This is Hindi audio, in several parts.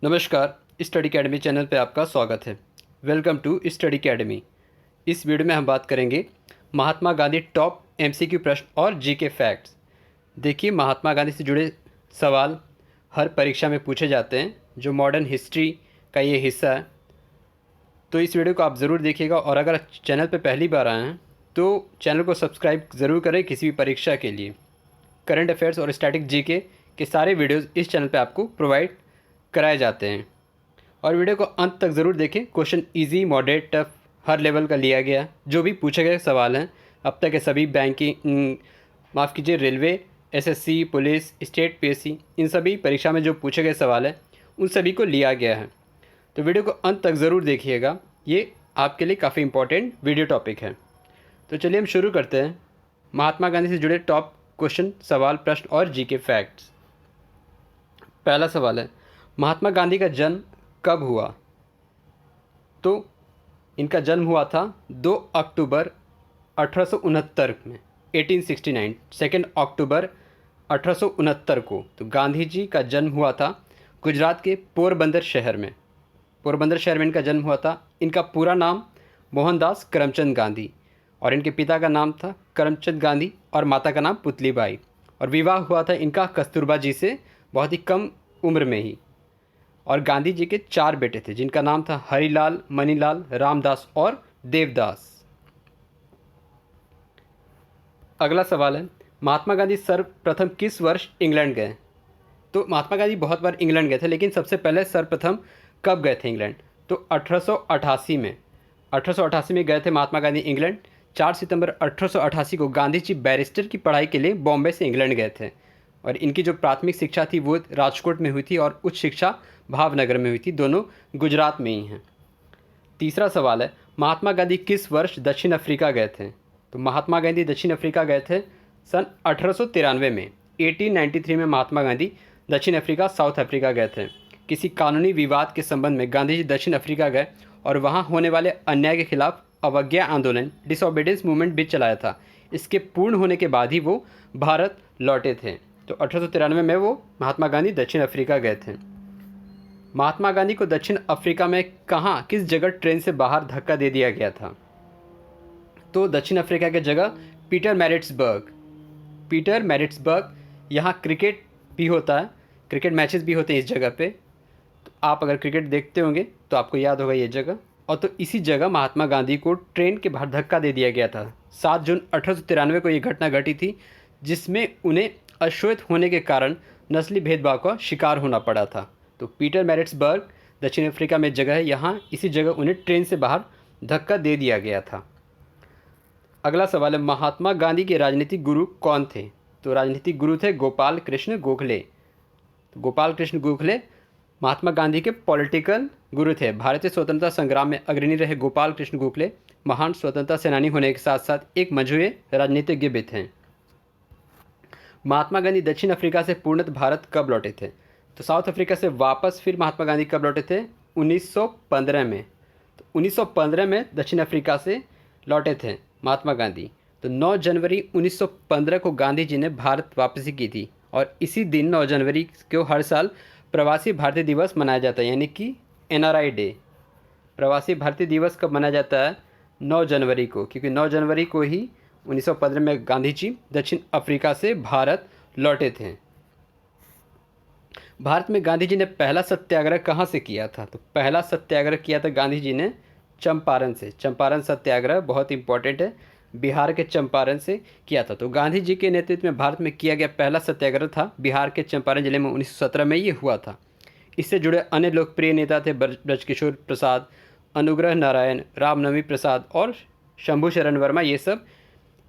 नमस्कार। स्टडी अकेडमी चैनल पे आपका स्वागत है। Welcome to study academy. इस वीडियो में हम बात करेंगे महात्मा गांधी टॉप एमसीक्यू प्रश्न और जीके फैक्ट्स। देखिए, महात्मा गांधी से जुड़े सवाल हर परीक्षा में पूछे जाते हैं, जो मॉडर्न हिस्ट्री का ये हिस्सा है। तो इस वीडियो को आप ज़रूर देखिएगा, और अगर चैनल पर पहली बार आए हैं तो चैनल को सब्सक्राइब ज़रूर करें किसी भी परीक्षा के लिए। करंट अफेयर्स और स्टैटिक जीके के सारे वीडियोज़ इस चैनल पर आपको प्रोवाइड कराए जाते हैं। और वीडियो को अंत तक ज़रूर देखें। क्वेश्चन इजी, मॉडरेट, टफ हर लेवल का लिया गया। जो भी पूछे गए सवाल हैं अब तक के सभी बैंकिंग, माफ़ कीजिए, railway, SSC, police, state PSC, इन सभी परीक्षा में जो पूछे गए सवाल हैं उन सभी को लिया गया है। तो वीडियो को अंत तक ज़रूर देखिएगा, ये आपके लिए काफ़ी इंपॉर्टेंट वीडियो टॉपिक है। तो चलिए हम शुरू करते हैं महात्मा गांधी से जुड़े टॉप क्वेश्चन, सवाल, प्रश्न और जीके फैक्ट्स। पहला सवाल है, महात्मा गांधी का जन्म कब हुआ? तो इनका जन्म हुआ था 2 अक्टूबर 1869 में, 1869, 2 अक्टूबर 1869 को। तो गांधी जी का जन्म हुआ था गुजरात के पोरबंदर शहर में। पोरबंदर शहर में इनका जन्म हुआ था। इनका पूरा नाम मोहनदास करमचंद गांधी, और इनके पिता का नाम था करमचंद गांधी और माता का नाम पुतलीबाई। और विवाह हुआ था इनका कस्तूरबा जी से बहुत ही कम उम्र में ही। और गांधी जी के 4 बेटे थे, जिनका नाम था हरिलाल, मनीलाल, रामदास और देवदास। अगला सवाल है, महात्मा गांधी सर्वप्रथम किस वर्ष इंग्लैंड गए? तो महात्मा गांधी बहुत बार इंग्लैंड गए थे, लेकिन सबसे पहले सर्वप्रथम कब गए थे इंग्लैंड? तो 1888 में। 1888 में गए थे महात्मा गांधी इंग्लैंड। 4 सितंबर 1888 को गांधी जी बैरिस्टर की पढ़ाई के लिए बॉम्बे से इंग्लैंड गए थे। और इनकी जो प्राथमिक शिक्षा थी वो राजकोट में हुई थी, और उच्च शिक्षा भावनगर में हुई थी। दोनों गुजरात में ही हैं। तीसरा सवाल है, महात्मा गांधी किस वर्ष दक्षिण अफ्रीका गए थे? तो महात्मा गांधी दक्षिण अफ्रीका गए थे सन 1893 में। 1893 में महात्मा गांधी दक्षिण अफ्रीका, साउथ अफ्रीका गए थे। किसी कानूनी विवाद के संबंध में गांधी जी दक्षिण अफ्रीका गए, और वहाँ होने वाले अन्याय के खिलाफ अवज्ञा आंदोलन, डिसओबीडियंस मूवमेंट भी चलाया था। इसके पूर्ण होने के बाद ही वो भारत लौटे थे। तो 1893 में वो महात्मा गांधी दक्षिण अफ्रीका गए थे। महात्मा गांधी को दक्षिण अफ्रीका में कहाँ, किस जगह ट्रेन से बाहर धक्का दे दिया गया था? तो दक्षिण अफ्रीका की जगह पीटरमैरिट्सबर्ग। पीटरमैरिट्सबर्ग, यहाँ क्रिकेट भी होता है, क्रिकेट मैचेस भी होते हैं इस जगह पे। तो आप अगर क्रिकेट देखते होंगे तो आपको याद होगा ये जगह। और तो इसी जगह महात्मा गांधी को ट्रेन के बाहर धक्का दे दिया गया था। 7 जून 1893 को ये घटना घटी थी, जिसमें उन्हें अश्वेत होने के कारण नस्ली भेदभाव का शिकार होना पड़ा था। तो पीटरमैरिट्सबर्ग दक्षिण अफ्रीका में जगह है, यहाँ इसी जगह उन्हें ट्रेन से बाहर धक्का दे दिया गया था। अगला सवाल है, महात्मा गांधी के राजनीतिक गुरु कौन थे? तो राजनीतिक गुरु थे गोपाल कृष्ण गोखले। तो गोपाल कृष्ण गोखले महात्मा गांधी के पॉलिटिकल गुरु थे। भारतीय स्वतंत्रता संग्राम में अग्रणी रहे गोपाल कृष्ण गोखले महान स्वतंत्रता सेनानी होने के साथ साथ एक मजबूत राजनीतिज्ञ भी थे। महात्मा गांधी दक्षिण अफ्रीका से पूर्णतः भारत कब लौटे थे? तो साउथ अफ्रीका से वापस फिर महात्मा गांधी कब लौटे थे? 1915 में। तो 1915 में दक्षिण अफ्रीका से लौटे थे महात्मा गांधी। तो 9 जनवरी 1915 को गांधी जी ने भारत वापसी की थी, और इसी दिन 9 जनवरी को हर साल प्रवासी भारतीय दिवस मनाया जाता है, यानी कि एनआरआई डे। प्रवासी भारतीय दिवस कब मनाया जाता है? 9 जनवरी को, क्योंकि 9 जनवरी को ही 1915 में गांधी जी दक्षिण अफ्रीका से भारत लौटे थे। भारत में गांधी जी ने पहला सत्याग्रह कहाँ से किया था? तो पहला सत्याग्रह किया था गांधी जी ने चंपारण से। चंपारण सत्याग्रह बहुत इंपॉर्टेंट है, बिहार के चंपारण से किया था। तो गांधी जी के नेतृत्व में भारत में किया गया पहला सत्याग्रह था बिहार के चंपारण जिले में, 1917 में ये हुआ था। इससे जुड़े अन्य लोकप्रिय नेता थे ब्रजकिशोर प्रसाद, अनुग्रह नारायण, रामनवमी प्रसाद और शंभू शरण वर्मा। ये सब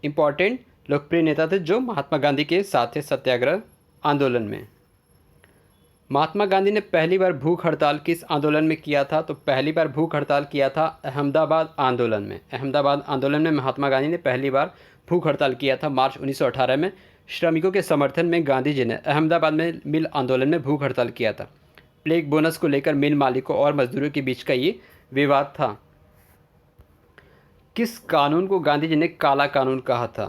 इम्पॉर्टेंट लोकप्रिय नेता थे जो महात्मा गांधी के साथ थे सत्याग्रह आंदोलन में। महात्मा गांधी ने पहली बार भूख हड़ताल किस आंदोलन में किया था? तो पहली बार भूख हड़ताल किया था अहमदाबाद आंदोलन में। अहमदाबाद आंदोलन में महात्मा गांधी ने पहली बार भूख हड़ताल किया था मार्च 1918 में। श्रमिकों के समर्थन में गांधी जी ने अहमदाबाद में मिल आंदोलन में भूख हड़ताल किया था। प्लेग बोनस को लेकर मिल मालिकों और मजदूरों के बीच का ये विवाद था। किस कानून को गांधी जी ने काला कानून कहा था?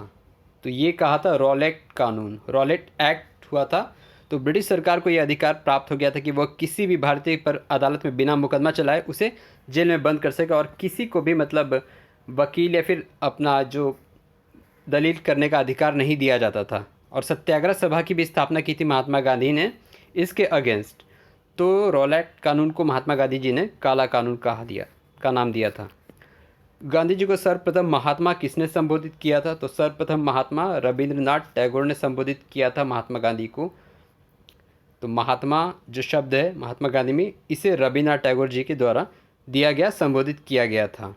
तो ये कहा था रॉलेट कानून। रॉलेट एक्ट हुआ था तो ब्रिटिश सरकार को यह अधिकार प्राप्त हो गया था कि वह किसी भी भारतीय पर अदालत में बिना मुकदमा चलाए उसे जेल में बंद कर सके, और किसी को भी मतलब वकील या फिर अपना जो दलील करने का अधिकार नहीं दिया जाता था। और सत्याग्रह सभा की भी स्थापना की थी महात्मा गांधी ने इसके अगेंस्ट। तो रॉलेट कानून को महात्मा गांधी जी ने काला कानून का नाम दिया था। गांधी जी को सर्वप्रथम महात्मा किसने संबोधित किया था? तो सर्वप्रथम महात्मा रविंद्रनाथ टैगोर ने संबोधित किया था महात्मा गांधी को। तो महात्मा जो शब्द है महात्मा गांधी में, इसे रविंद्रनाथ टैगोर जी के द्वारा दिया गया, संबोधित किया गया था।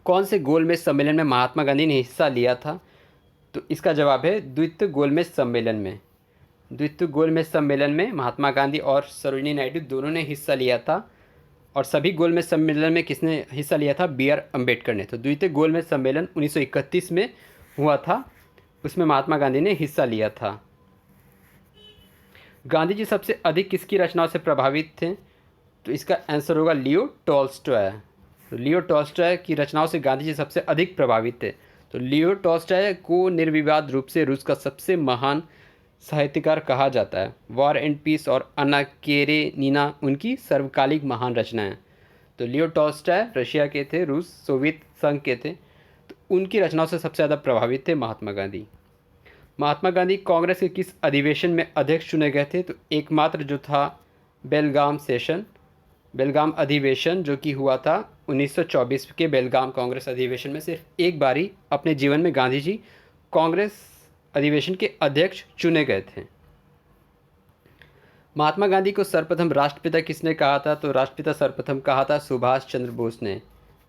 कौन से गोलमेज सम्मेलन में महात्मा गांधी ने हिस्सा लिया था? तो इसका जवाब है द्वितीय गोलमेज सम्मेलन में। द्वितीय गोलमेज सम्मेलन में महात्मा गांधी और सरोजिनी नायडू दोनों ने हिस्सा लिया था। और सभी गोलमेज सम्मेलन में किसने हिस्सा लिया था? बी आर अम्बेडकर ने। तो द्वितीय गोलमेज सम्मेलन 1931 में हुआ था, उसमें महात्मा गांधी ने हिस्सा लिया था। गांधी जी सबसे अधिक किसकी रचनाओं से प्रभावित थे? तो इसका आंसर होगा लियो टॉल्स्टॉय। तो लियो टॉल्स्टॉय की रचनाओं से गांधी जी सबसे अधिक प्रभावित थे। तो लियो टॉल्स्टॉय को निर्विवाद रूप से रूस का सबसे महान साहित्यकार कहा जाता है। वॉर एंड पीस और अन्ना केरेनिना उनकी सर्वकालिक महान रचनाएं। तो लियो टॉल्स्टॉय रशिया के थे, रूस सोवियत संघ के थे। तो उनकी रचनाओं से सबसे ज़्यादा प्रभावित थे महात्मा गांधी। महात्मा गांधी कांग्रेस के किस अधिवेशन में अध्यक्ष चुने गए थे? तो एकमात्र जो था बेलगाम अधिवेशन, जो कि हुआ था 1924 के बेलगाम कांग्रेस अधिवेशन में। सिर्फ एक बारी अपने जीवन में गांधी जी कांग्रेस अधिवेशन के अध्यक्ष चुने गए थे। महात्मा गांधी को सर्वप्रथम राष्ट्रपिता किसने कहा था? तो राष्ट्रपिता सर्वप्रथम कहा था सुभाष चंद्र बोस ने।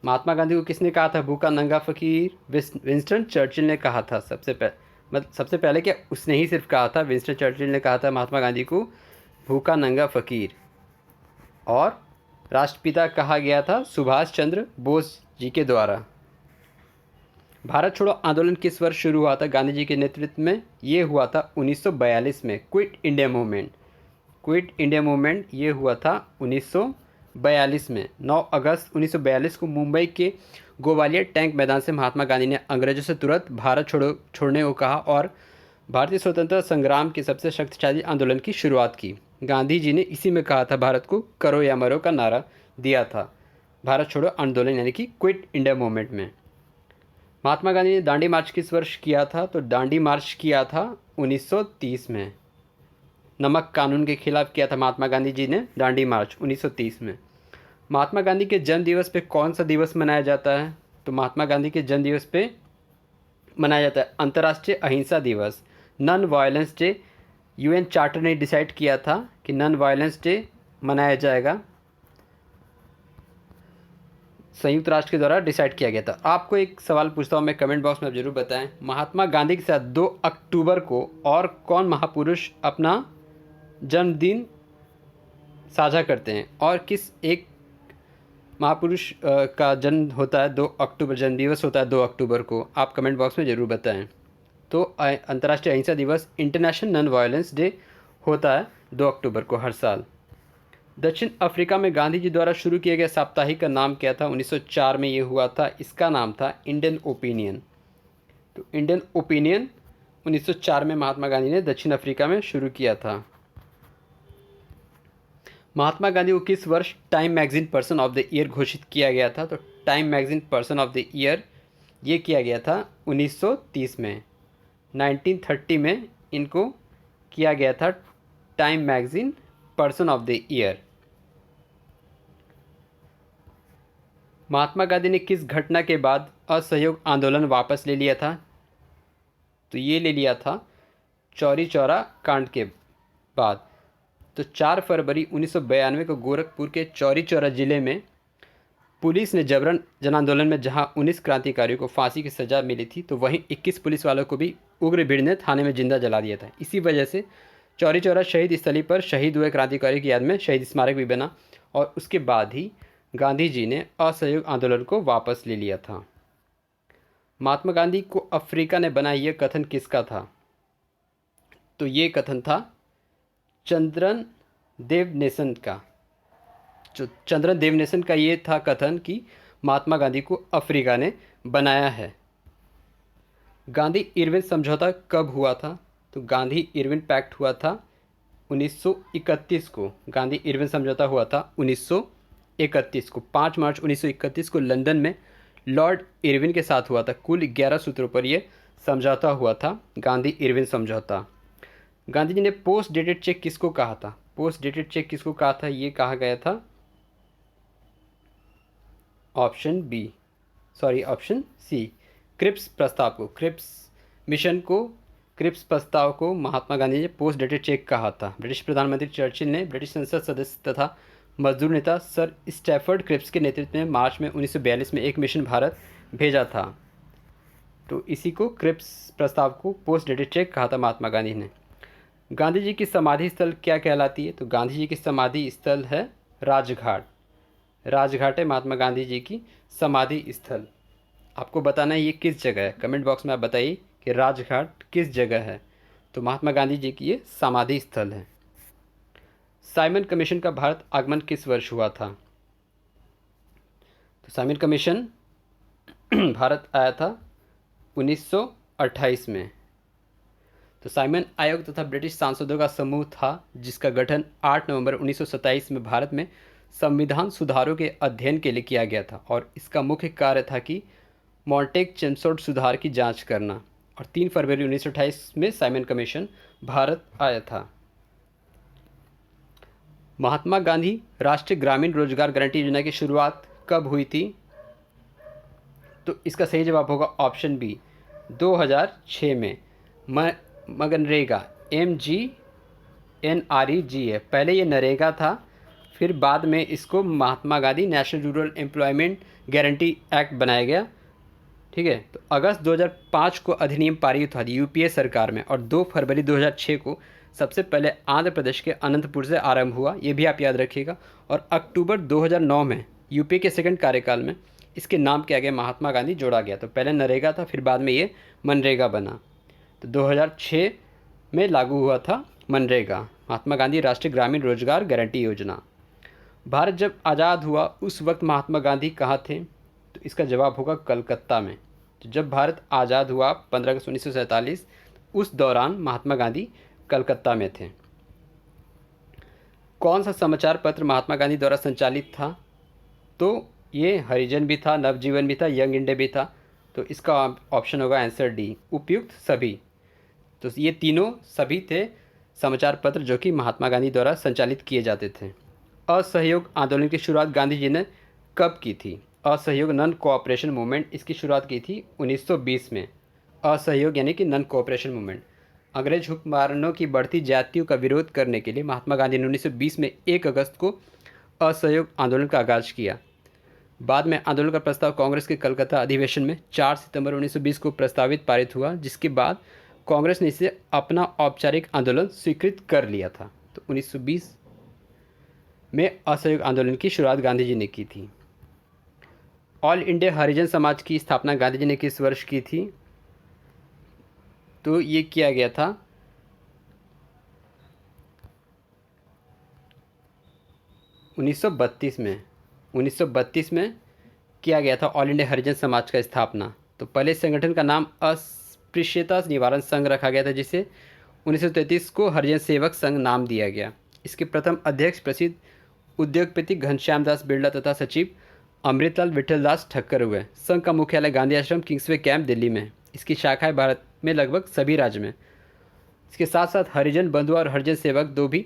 महात्मा गांधी को किसने कहा था भूखा नंगा फकीर? विंस्टन चर्चिल ने कहा था। सबसे पहले क्या उसने ही सिर्फ कहा था? विंस्टन चर्चिल ने कहा था महात्मा गांधी को भूखा नंगा फकीर। और राष्ट्रपिता कहा गया था सुभाष चंद्र बोस जी के द्वारा। भारत छोड़ो आंदोलन किस वर्ष शुरू हुआ था गांधी जी के नेतृत्व में? ये हुआ था 1942 में। क्विट इंडिया मूवमेंट ये हुआ था 1942 में। 9 अगस्त 1942 को मुंबई के ग्वालियर टैंक मैदान से महात्मा गांधी ने अंग्रेजों से तुरंत भारत छोड़ने को कहा और भारतीय स्वतंत्रता संग्राम के सबसे शक्तिशाली आंदोलन की शुरुआत की। गांधी जी ने इसी में कहा था भारत को करो या मरो का नारा दिया था भारत छोड़ो आंदोलन यानी कि क्विट इंडिया मूवमेंट में। महात्मा गांधी ने दांडी मार्च किस वर्ष किया था? तो दांडी मार्च किया था 1930 में। नमक कानून के खिलाफ किया था महात्मा गांधी जी ने दांडी मार्च 1930 में। महात्मा गांधी के जन्म दिवस पे कौन सा दिवस मनाया जाता है? तो महात्मा गांधी के जन्म दिवस पे मनाया जाता है अंतर्राष्ट्रीय अहिंसा दिवस, non violence day. UN charter ने डिसाइड किया था कि नॉन वायलेंस डे मनाया जाएगा, संयुक्त राष्ट्र के द्वारा डिसाइड किया गया था। आपको एक सवाल पूछता हूँ मैं, कमेंट बॉक्स में आप जरूर बताएं। महात्मा गांधी के साथ 2 अक्टूबर को और कौन महापुरुष अपना जन्मदिन साझा करते हैं? और किस एक महापुरुष का जन्म होता है 2 अक्टूबर, जन्म दिवस होता है 2 अक्टूबर को? आप कमेंट बॉक्स में ज़रूर बताएं। तो अंतर्राष्ट्रीय अहिंसा दिवस, इंटरनेशनल नॉन वायलेंस डे होता है 2 अक्टूबर को हर साल। दक्षिण अफ्रीका में गांधी जी द्वारा शुरू किया गया साप्ताहिक का नाम क्या था? 1904 में ये हुआ था। इसका नाम था इंडियन ओपिनियन। तो इंडियन ओपिनियन 1904 में महात्मा गांधी ने दक्षिण अफ्रीका में शुरू किया था। महात्मा गांधी को किस वर्ष time magazine person of the year घोषित किया गया था? तो time magazine person of the year ये किया गया था 1930 में। 1930 में इनको किया गया था Time magazine person of the year. Mahatma Gandhi ने किस घटना के बाद असहयोग आंदोलन वापस ले लिया था? तो ये ले लिया था चौरी चौरा कांड के बाद। तो 4 फरवरी 1992 को गोरखपुर के चौरी चौरा जिले में पुलिस ने जबरन जन आंदोलन में जहां 19 क्रांतिकारियों को फांसी की सज़ा मिली थी, तो वहीं 21 पुलिस वालों को भी उग्र भीड़ ने थाने में जिंदा जला दिया था। इसी वजह से चौरी चौरा शहीद स्थली पर शहीद हुए क्रांतिकारियों की याद में शहीद स्मारक भी बना और उसके बाद ही गांधी जी ने असहयोग आंदोलन को वापस ले लिया था। महात्मा गांधी को अफ्रीका ने बनाया, यह कथन किसका था? तो ये कथन था चंद्रन देवनेसन का। जो चंद्रन देवनेसन का ये था कथन कि महात्मा गांधी को अफ्रीका ने बनाया है। गांधी इरविन समझौता कब हुआ था? तो गांधी इरविन पैक्ट हुआ था 1931 को। गांधी इरविन समझौता हुआ था 1931 को। 5 मार्च 1931 को लंदन में लॉर्ड इरविन के साथ हुआ था। कुल 11 सूत्रों पर यह समझौता हुआ था, गांधी इरविन समझौता। गांधी जी ने पोस्ट डेटेड चेक किसको कहा था? पोस्ट डेटेड चेक किसको कहा था? ये कहा गया था ऑप्शन सी, क्रिप्स प्रस्ताव को, क्रिप्स प्रस्ताव को महात्मा गांधी ने पोस्ट डेटेड चेक कहा था। ब्रिटिश प्रधानमंत्री चर्चिल ने ब्रिटिश संसद सदस्य तथा मजदूर नेता सर स्टैफर्ड क्रिप्स के नेतृत्व में मार्च में 1942 में एक मिशन भारत भेजा था। तो इसी को क्रिप्स प्रस्ताव को पोस्ट डेटेड चेक कहा था महात्मा गांधी ने। गांधी जी की समाधि स्थल क्या कहलाती है? तो गांधी जी की समाधि स्थल है राजघाट। राजघाट है महात्मा गांधी जी की समाधि स्थल। आपको बताना है ये किस जगह है, कमेंट बॉक्स में आप बताइए कि राजघाट किस जगह है। तो महात्मा गांधी जी की ये समाधि स्थल है। साइमन कमीशन का भारत आगमन किस वर्ष हुआ था? तो साइमन कमीशन भारत आया था 1928 में। तो साइमन आयोग तथा ब्रिटिश सांसदों का समूह था जिसका गठन 8 नवंबर 1927 में भारत में संविधान सुधारों के अध्ययन के लिए किया गया था और इसका मुख्य कार्य था कि मॉन्टेग चेम्सफोर्ड सुधार की जांच करना। और 3 फरवरी 1928 में साइमन कमीशन भारत आया था। महात्मा गांधी राष्ट्रीय ग्रामीण रोजगार गारंटी योजना की शुरुआत कब हुई थी? तो इसका सही जवाब होगा ऑप्शन बी, 2006 में। मनरेगा, MGNREGA, पहले ये नरेगा था, फिर बाद में इसको Mahatma Gandhi national rural employment guarantee act बनाया गया। ठीक है, तो अगस्त 2005 को अधिनियम पारित हुआ यूपीए सरकार में और 2 फरवरी 2006 को सबसे पहले आंध्र प्रदेश के अनंतपुर से आरंभ हुआ, ये भी आप याद रखिएगा। और अक्टूबर 2009 में यूपीए के सेकंड कार्यकाल में इसके नाम के आगे महात्मा गांधी जोड़ा गया। तो पहले नरेगा था, फिर बाद में ये मनरेगा बना। तो 2006 में लागू हुआ था मनरेगा, महात्मा गांधी राष्ट्रीय ग्रामीण रोजगार गारंटी योजना। भारत जब आज़ाद हुआ उस वक्त महात्मा गांधी कहाँ थे? तो इसका जवाब होगा कलकत्ता में। तो जब भारत आज़ाद हुआ 15 अगस्त 1947, उस दौरान महात्मा गांधी कलकत्ता में थे। कौन सा समाचार पत्र महात्मा गांधी द्वारा संचालित था? तो ये हरिजन भी था, नवजीवन भी था, यंग इंडिया भी था। तो इसका ऑप्शन होगा आंसर डी, उपयुक्त सभी। तो ये तीनों सभी थे समाचार पत्र जो कि महात्मा गांधी द्वारा संचालित किए जाते थे। असहयोग आंदोलन की शुरुआत गांधी जी ने कब की थी? असहयोग नॉन कोऑपरेशन मूवमेंट, इसकी शुरुआत की थी 1920 में। असहयोग यानी कि नॉन कोऑपरेशन मूवमेंट। अंग्रेज हुक्मरानों की बढ़ती जातियों का विरोध करने के लिए महात्मा गांधी ने 1920 में 1 अगस्त को असहयोग आंदोलन का आगाज़ किया। बाद में आंदोलन का प्रस्ताव कांग्रेस के कलकत्ता अधिवेशन में 4 सितंबर 1920 को प्रस्तावित पारित हुआ, जिसके बाद कांग्रेस ने इसे अपना औपचारिक आंदोलन स्वीकृत कर लिया था। तो 1920 में असहयोग आंदोलन की शुरुआत गांधी जी ने की थी। ऑल इंडिया हरिजन समाज की स्थापना गांधी जी ने किस वर्ष की थी? तो ये किया गया था 1932 में। 1932 में किया गया था ऑल इंडिया हरिजन समाज का स्थापना। तो पहले संगठन का नाम अस्पृश्यता निवारण संघ रखा गया था, जिसे 1933 को हरिजन सेवक संघ नाम दिया गया। इसके प्रथम अध्यक्ष प्रसिद्ध उद्योगपति घनश्याम दास बिरला तथा सचिव अमृतलाल विठलदास ठक्कर हुए। संघ का मुख्यालय गांधी आश्रम किंग्सवे कैंप दिल्ली में। इसकी शाखाएं भारत में लगभग सभी राज्य में। इसके साथ साथ हरिजन बंधु और हरिजन सेवक 2 भी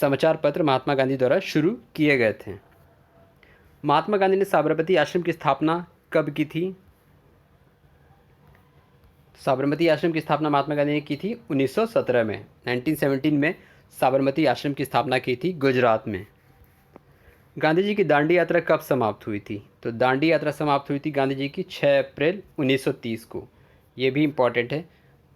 समाचार पत्र महात्मा गांधी द्वारा शुरू किए गए थे। महात्मा गांधी ने साबरमती आश्रम की स्थापना कब की थी? साबरमती आश्रम की स्थापना महात्मा गांधी ने की थी 1917 में। 1917 में साबरमती आश्रम की स्थापना की थी गुजरात में। गांधी जी की दांडी यात्रा कब समाप्त हुई थी? तो दांडी यात्रा समाप्त हुई थी गांधी जी की 6 अप्रैल 1930 को। ये भी इम्पॉर्टेंट है,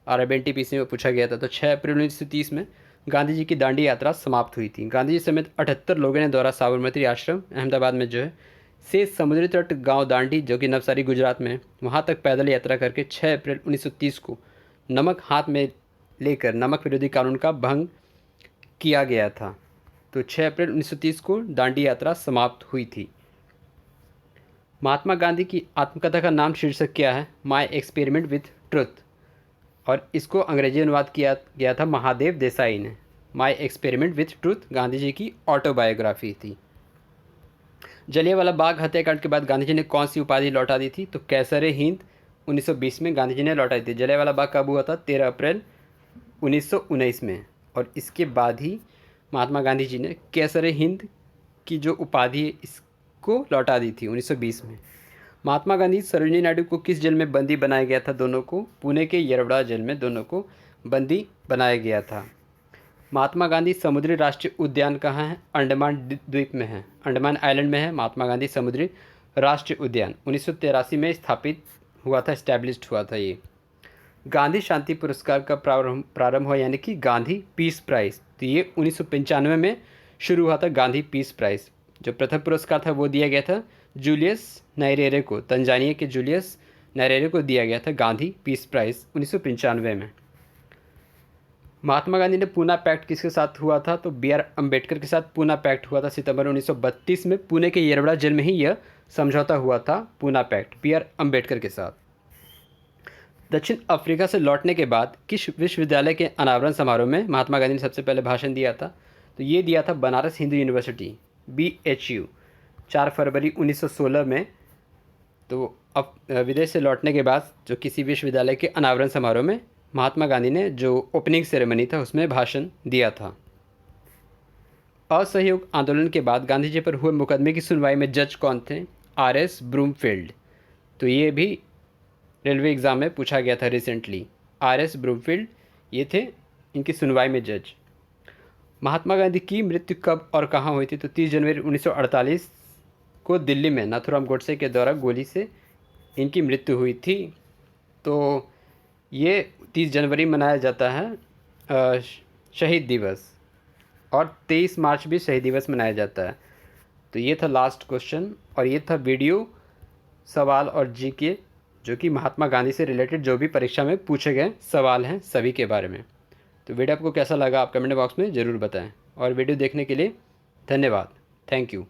RBNTPC में पूछा गया था। तो 6 अप्रैल 1930 में गांधी जी की दांडी यात्रा समाप्त हुई थी। गांधी जी समेत 78 लोगों ने द्वारा साबरमती आश्रम अहमदाबाद में जो है से समुद्री तट गांव दांडी जो कि नवसारी गुजरात में, वहां तक पैदल यात्रा करके 6 अप्रैल 1930 को नमक हाथ में लेकर नमक विरोधी कानून का भंग किया गया था। तो 6 अप्रैल 1930 को दांडी यात्रा समाप्त हुई थी। महात्मा गांधी की आत्मकथा का नाम शीर्षक क्या है? माई एक्सपेरिमेंट विथ ट्रुथ। और इसको अंग्रेजी अनुवाद किया गया था महादेव देसाई ने। My experiment with truth Gandhi ji की ऑटोबायोग्राफी थी। जलियांवाला बाग हत्याकांड के बाद गांधी जी ने कौन सी उपाधि लौटा दी थी? तो कैसर हिंद 1920 में गांधी जी ने लौटाई थी। जलियांवाला बाग कब हुआ था? 13 अप्रैल 1919 में। और इसके बाद ही महात्मा गांधी जी ने कैसर हिंद की जो उपाधि है इसको लौटा दी थी 1920 में। महात्मा गांधी सरोजिनी नायडू को किस जेल में बंदी बनाया गया था? दोनों को पुणे के येरवड़ा जेल में दोनों को बंदी बनाया गया था। महात्मा गांधी समुद्री राष्ट्रीय उद्यान कहाँ है? अंडमान द्वीप में है, अंडमान आइलैंड में है महात्मा गांधी समुद्री राष्ट्रीय उद्यान। 1983 में स्थापित हुआ था, इस्टेब्लिश्ड हुआ था ये। गांधी शांति पुरस्कार का प्रारंभ हुआ, यानी कि गांधी पीस प्राइज़, तो ये 1995 में शुरू हुआ था गांधी पीस प्राइज़। जो प्रथम पुरस्कार था वो दिया गया था जूलियस नायरेरे को, तंजानिया के जूलियस नायरेरे को दिया गया था गांधी पीस प्राइज़ 1995 में। महात्मा गांधी ने पूना पैक्ट किसके साथ हुआ था? तो बी आर अम्बेडकर के साथ पूना पैक्ट हुआ था सितंबर 1932 में। पुणे के येरवड़ा जेल में ही यह समझौता हुआ था, Poona pact, B R Ambedkar के साथ। दक्षिण अफ्रीका से लौटने के बाद किस विश्वविद्यालय के अनावरण समारोह में महात्मा गांधी ने सबसे पहले भाषण दिया था? तो ये दिया था बनारस हिंदू यूनिवर्सिटी, BHU, 4 फरवरी 1916 में। तो अब विदेश से लौटने के बाद जो किसी विश्वविद्यालय के अनावरण समारोह में महात्मा गांधी ने जो ओपनिंग सेरेमनी था उसमें भाषण दिया था। असहयोग आंदोलन के बाद गांधी जी पर हुए मुकदमे की सुनवाई में जज कौन थे? RS Broomfield. तो ये भी रेलवे एग्ज़ाम में पूछा गया था रिसेंटली। RS ब्रूमफील्ड ये थे इनकी सुनवाई में जज। महात्मा गांधी की मृत्यु कब और कहाँ हुई थी? तो 30 जनवरी 1948 को दिल्ली में नाथूराम गोडसे के द्वारा गोली से इनकी मृत्यु हुई थी। तो ये 30 जनवरी मनाया जाता है शहीद दिवस, और 23 मार्च भी शहीद दिवस मनाया जाता है। तो ये था लास्ट क्वेश्चन, और ये था वीडियो सवाल और जीके, जो कि महात्मा गांधी से रिलेटेड जो भी परीक्षा में पूछे गए सवाल हैं सभी के बारे में। तो वीडियो आपको कैसा लगा आप कमेंट बॉक्स में ज़रूर बताएं, और वीडियो देखने के लिए धन्यवाद। Thank you.